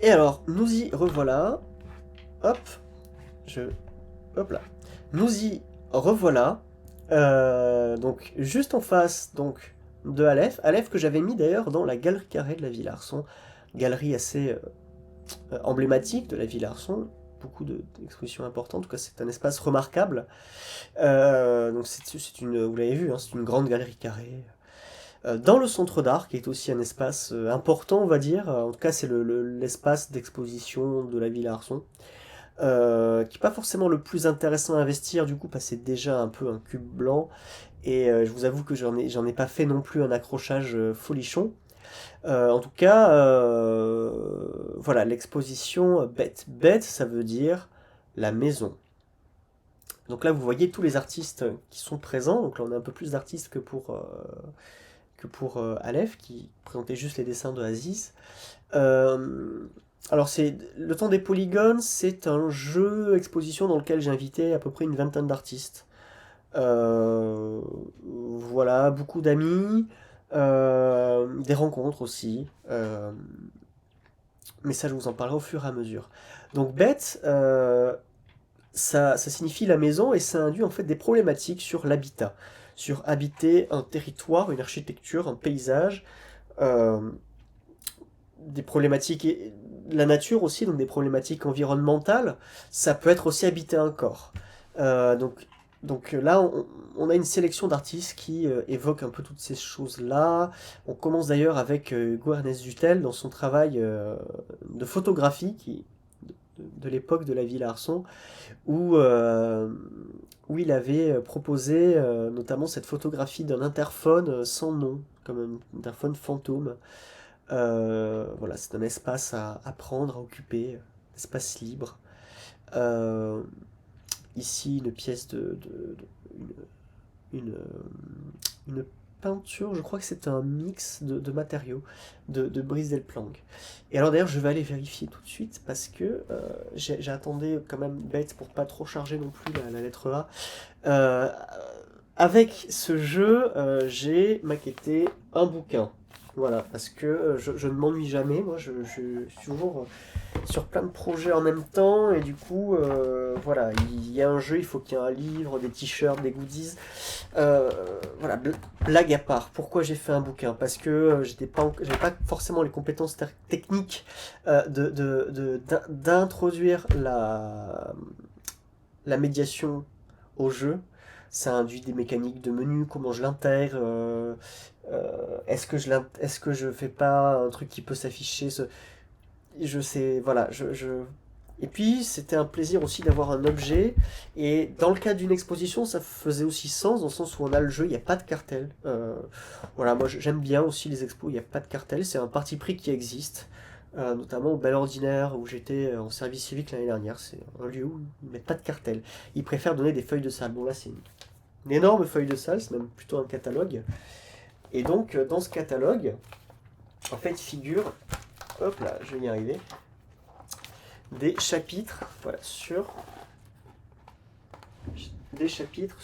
Et alors, nous y revoilà. Hop, je... Hop là. Nous y revoilà. Donc, juste en face donc, de Aleph. Aleph que j'avais mis d'ailleurs dans la galerie carrée de la Villa Arson. Galerie assez emblématique de la Villa Arson. Beaucoup d'expositions importantes. En tout cas, c'est un espace remarquable. Donc, c'est une, vous l'avez vu, hein, c'est une grande galerie carrée. Dans le centre d'art, qui est aussi un espace important, on va dire. En tout cas, c'est l'espace d'exposition de la Villa Arson. Qui n'est pas forcément le plus intéressant à investir, du coup, parce que c'est déjà un peu un cube blanc. Et je vous avoue que j'en ai pas fait non plus un accrochage folichon. En tout cas, voilà, l'exposition bête. Bête, ça veut dire la maison. Donc là, vous voyez tous les artistes qui sont présents. Donc là, on a un peu plus d'artistes que pour Aleph, qui présentait juste les dessins de Aziz. Euh, alors, le temps des polygones, c'est un jeu exposition dans lequel j'ai invité à peu près une vingtaine d'artistes. Euh, voilà, beaucoup d'amis, des rencontres aussi. Mais ça, je vous en parlerai au fur et à mesure. Donc, bête, ça signifie la maison et ça induit en fait des problématiques sur l'habitat, sur habiter un territoire, une architecture, un paysage, euh, des problématiques, la nature aussi, donc des problématiques environnementales, ça peut être aussi habiter un corps. Euh, donc, donc là, on a une sélection d'artistes qui évoquent un peu toutes ces choses-là. On commence d'ailleurs avec Hugo Ernest Dutel dans son travail de photographie de l'époque de la Villa Arson, où il avait proposé notamment cette photographie d'un interphone sans nom, comme un interphone fantôme. Voilà, c'est un espace à prendre, à occuper, espace libre. Euh, Ici, une pièce une, une peinture, je crois que c'est un mix de matériaux de Brice Delplanque. Et alors d'ailleurs, je vais aller vérifier tout de suite parce que j'attendais quand même bête pour pas trop charger non plus la lettre A. Euh, Avec ce jeu, j'ai maquetté un bouquin. Voilà, parce que je ne m'ennuie jamais. Moi, je suis toujours sur plein de projets en même temps. Et du coup, voilà, il y a un jeu, il faut qu'il y ait un livre, des t-shirts, des goodies. Euh, voilà, blague à part. Pourquoi j'ai fait un bouquin? Parce que j'avais pas forcément les compétences techniques d'introduire la médiation au jeu. Ça induit des mécaniques de menu, comment je l'intègre, est-ce que je fais pas un truc qui peut s'afficher, je sais, voilà, Et puis, c'était un plaisir aussi d'avoir un objet. Et dans le cadre d'une exposition, ça faisait aussi sens, dans le sens où on a le jeu, il n'y a pas de cartel. Voilà, moi j'aime bien aussi les expos, il n'y a pas de cartel, c'est un parti pris qui existe. Notamment au Bel Ordinaire, où j'étais en service civique l'année dernière. C'est un lieu où ils ne mettent pas de cartel. Ils préfèrent donner des feuilles de salle. Bon, là, c'est une énorme feuille de salle, c'est même plutôt un catalogue. Et donc, dans ce catalogue, en fait, figure, hop là, je vais y arriver, des chapitres, voilà, des chapitres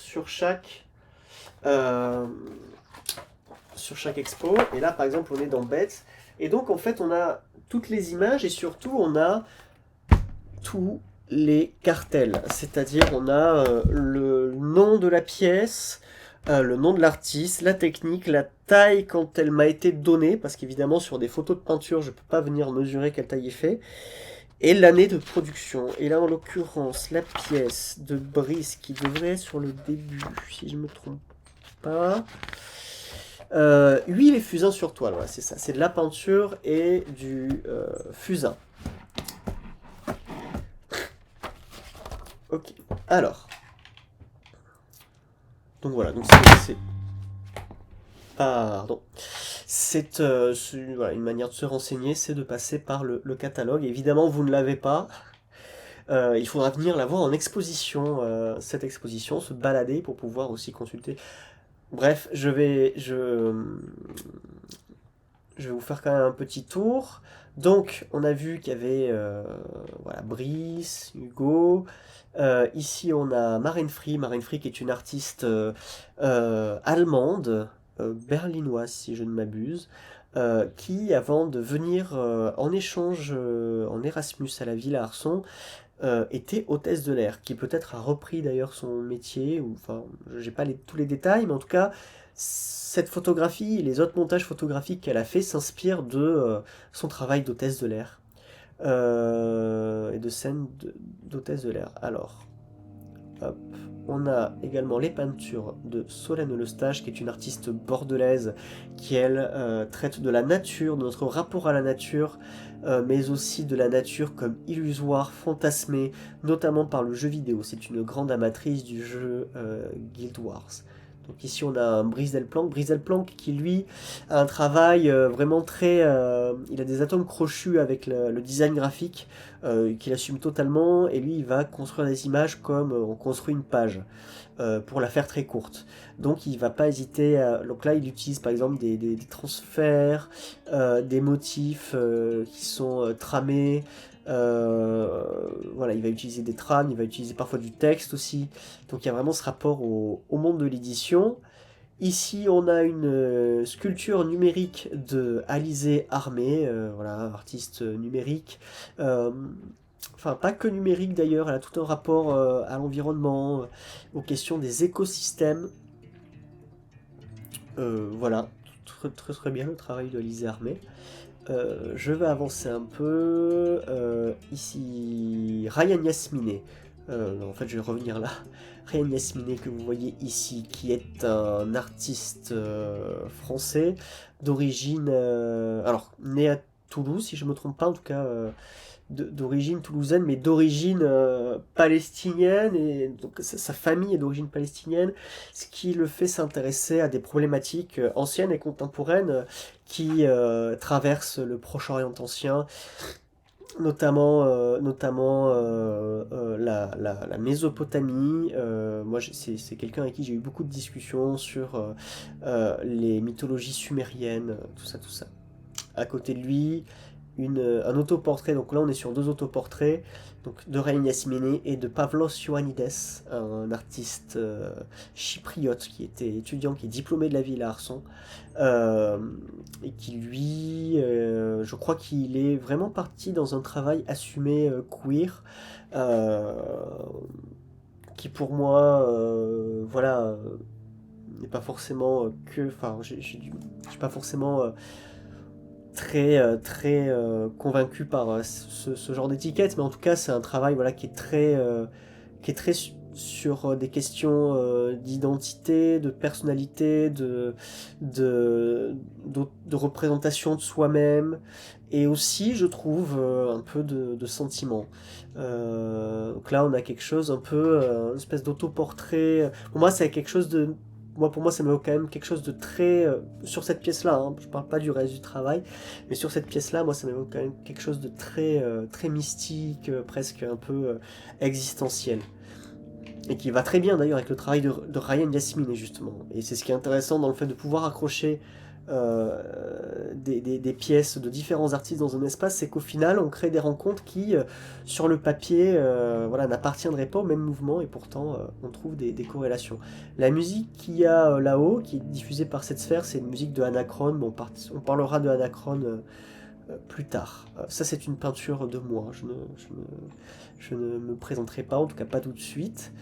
euh, sur chaque expo. Et là, par exemple, on est dans Bête. Et donc, en fait, on a toutes les images et surtout, on a tous les cartels. C'est-à-dire, on a le nom de la pièce, le nom de l'artiste, la technique, la taille quand elle m'a été donnée, parce qu'évidemment, sur des photos de peinture, je ne peux pas venir mesurer quelle taille est fait. Et l'année de production. Et là, en l'occurrence, la pièce de Brice qui devrait être sur le début, si je me trompe pas. Huile et fusain sur toile, voilà, c'est ça. C'est de la peinture et du fusain. Ok. Alors. Donc voilà. Donc pardon. Voilà, une manière de se renseigner, c'est de passer par le catalogue. Évidemment, vous ne l'avez pas. Il faudra venir la voir en exposition, cette exposition, se balader pour pouvoir aussi consulter. Bref, je vais vous faire quand même un petit tour. Donc, on a vu qu'il y avait voilà, Brice, Hugo. Ici, on a Maren Free. Maren Free qui est une artiste allemande, berlinoise si je ne m'abuse. qui, avant de venir en échange en Erasmus à la Villa Arson, était hôtesse de l'air, qui peut-être a repris d'ailleurs son métier, ou enfin, j'ai pas tous les détails, mais en tout cas, cette photographie et les autres montages photographiques qu'elle a fait s'inspirent de son travail d'hôtesse de l'air et de scènes d'hôtesse de l'air. Alors, hop. On a également les peintures de Solène Lestage, qui est une artiste bordelaise qui, elle, traite de la nature, de notre rapport à la nature, mais aussi de la nature comme illusoire, fantasmée, notamment par le jeu vidéo. C'est une grande amatrice du jeu Guild Wars. Donc ici on a un Brice Delplanque qui lui a un travail vraiment très... il a des atomes crochus avec le design graphique qu'il assume totalement, et lui il va construire des images comme on construit une page pour la faire très courte. Donc il va pas hésiter à... Donc là il utilise par exemple des transferts, des motifs qui sont tramés, voilà, il va utiliser des trames, il va utiliser parfois du texte aussi. Donc il y a vraiment ce rapport au monde de l'édition. Ici, on a une sculpture numérique de Alizé Armé, voilà, artiste numérique. Euh, Enfin, pas que numérique d'ailleurs, elle a tout un rapport à l'environnement, aux questions des écosystèmes. Voilà, très, très très bien le travail de Alizé Armé. Je vais avancer un peu. Ici, Ryan Yasminé. Non, en fait, je vais revenir là. Ryan Yasminé, que vous voyez ici, qui est un artiste français d'origine. Alors, né à Toulouse, si je ne me trompe pas, en tout cas, d'origine toulousaine, mais d'origine palestinienne, et donc sa famille est d'origine palestinienne, ce qui le fait s'intéresser à des problématiques anciennes et contemporaines qui traversent le Proche-Orient ancien, notamment la Mésopotamie. Moi, c'est quelqu'un avec qui j'ai eu beaucoup de discussions sur les mythologies sumériennes, tout ça, tout ça. À côté de lui, un autoportrait, donc là on est sur deux autoportraits, donc de Ryan Yasminé et de Pavlos Ioannidis, un artiste chypriote qui était étudiant, qui est diplômé de la ville à Arson, euh, et qui lui, je crois qu'il est vraiment parti dans un travail assumé queer, euh, qui pour moi, voilà, n'est pas forcément enfin, j'ai pas forcément très convaincu par ce genre d'étiquette, mais en tout cas c'est un travail voilà, qui est très sur des questions d'identité, de personnalité, de représentation de soi-même, et aussi je trouve un peu de sentiment. Donc là on a quelque chose un peu, une espèce d'autoportrait. Pour moi c'est quelque chose de... Pour moi, ça m'évoque quand même quelque chose de très... sur cette pièce-là, hein, je parle pas du reste du travail, mais sur cette pièce-là, moi, ça m'évoque quand même quelque chose de très, très mystique, presque un peu existentiel. Et qui va très bien d'ailleurs avec le travail de Ryan Yasmine, justement. Et c'est ce qui est intéressant dans le fait de pouvoir accrocher des pièces de différents artistes dans un espace, c'est qu'au final, on crée des rencontres qui, sur le papier, voilà, n'appartiendraient pas au même mouvement, et pourtant, on trouve des corrélations. La musique qu'il y a là-haut, qui est diffusée par cette sphère, c'est une musique de Anacron. Bon, on parlera de Anacron plus tard. Ça, c'est une peinture de moi. Je ne me présenterai pas, en tout cas pas tout de suite.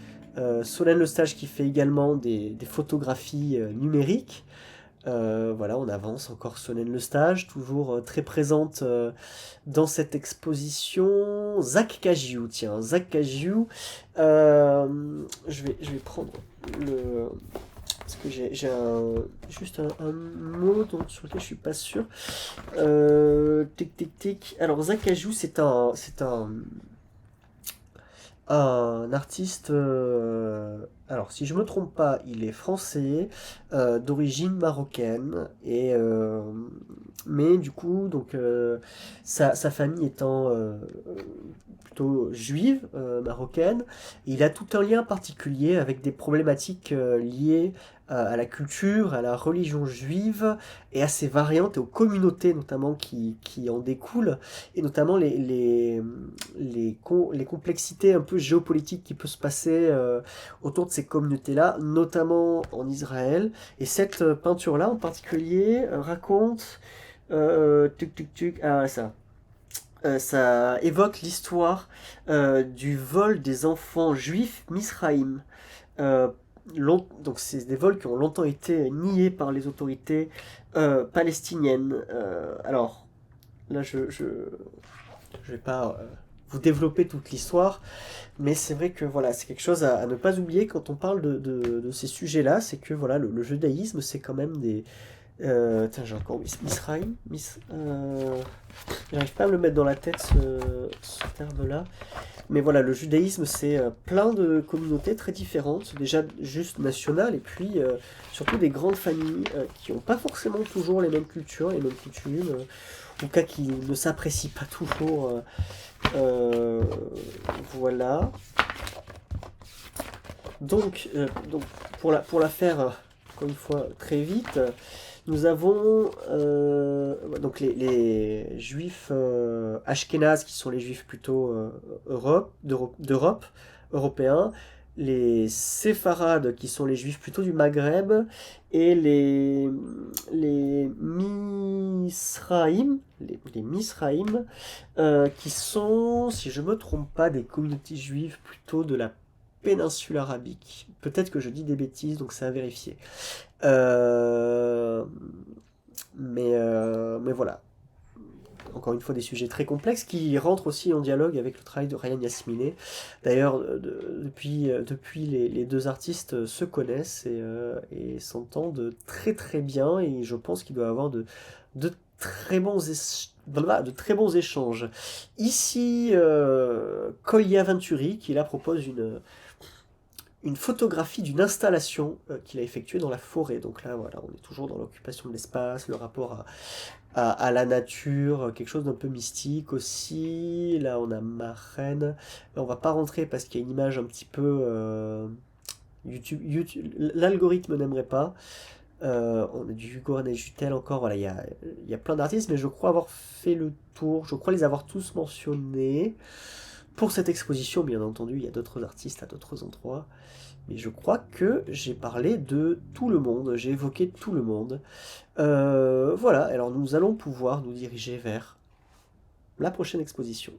Solène Lestage qui fait également des photographies numériques. Voilà, on avance encore Solène Lestage, toujours très présente dans cette exposition. Zach Cagiou, tiens, Zach Cagiou. Je vais prendre le... Parce que j'ai juste un mot sur lequel je suis pas sûr. Tic tic tic. Alors Zach Cagiou, un artiste, alors si je me trompe pas, il est français, d'origine marocaine, mais du coup, donc, sa famille étant plutôt juive, marocaine, il a tout un lien particulier avec des problématiques liées à la culture, à la religion juive, et à ses variantes, et aux communautés notamment qui en découlent, et notamment les complexités un peu géopolitiques qui peuvent se passer autour de ces communautés-là, notamment en Israël. Et cette peinture-là en particulier raconte Tuc, tuc, tuc. Ah, ça. Ça évoque l'histoire du vol des enfants juifs Misraïm. Euh, donc c'est des vols qui ont longtemps été niés par les autorités palestiniennes. Alors là, je vais pas vous développer toute l'histoire, mais c'est vrai que voilà, c'est quelque chose à ne pas oublier quand on parle de ces sujets-là, c'est que voilà, le judaïsme, c'est quand même des... tiens, j'ai encore Misraïm, j'arrive pas à me le mettre dans la tête ce terme-là. Mais voilà, le judaïsme, c'est plein de communautés très différentes, déjà juste nationales, et puis surtout des grandes familles qui n'ont pas forcément toujours les mêmes cultures, les mêmes coutumes, ou cas qui ne s'apprécient pas toujours. Euh, voilà. Donc pour la faire, encore une fois, très vite, nous avons donc les juifs ashkénazes, qui sont les juifs plutôt d'Europe, européens, les séfarades, qui sont les juifs plutôt du Maghreb, et les misraïm, les misraïm, qui sont, si je me trompe pas, des communautés juives plutôt de la péninsule arabique. Peut-être que je dis des bêtises, donc c'est à vérifier. Euh, mais voilà. Encore une fois, des sujets très complexes qui rentrent aussi en dialogue avec le travail de Ryan Yasmine. D'ailleurs, depuis les deux artistes se connaissent et s'entendent très très bien, et je pense qu'il doit y avoir de de très bons échanges. Ici, Collier Venturi, qui là propose une photographie d'une installation qu'il a effectuée dans la forêt. Donc là, voilà, on est toujours dans l'occupation de l'espace, le rapport à la nature, quelque chose d'un peu mystique aussi. Là, on a Marraine. Là, on va pas rentrer parce qu'il y a une image un petit peu... l'algorithme n'aimerait pas. On a du Hugo René Jutel encore. Voilà, il y a plein d'artistes, mais je crois avoir fait le tour. Je crois les avoir tous mentionnés. Pour cette exposition, bien entendu, il y a d'autres artistes à d'autres endroits. Mais je crois que j'ai parlé de tout le monde, j'ai évoqué tout le monde. Voilà, alors nous allons pouvoir nous diriger vers la prochaine exposition.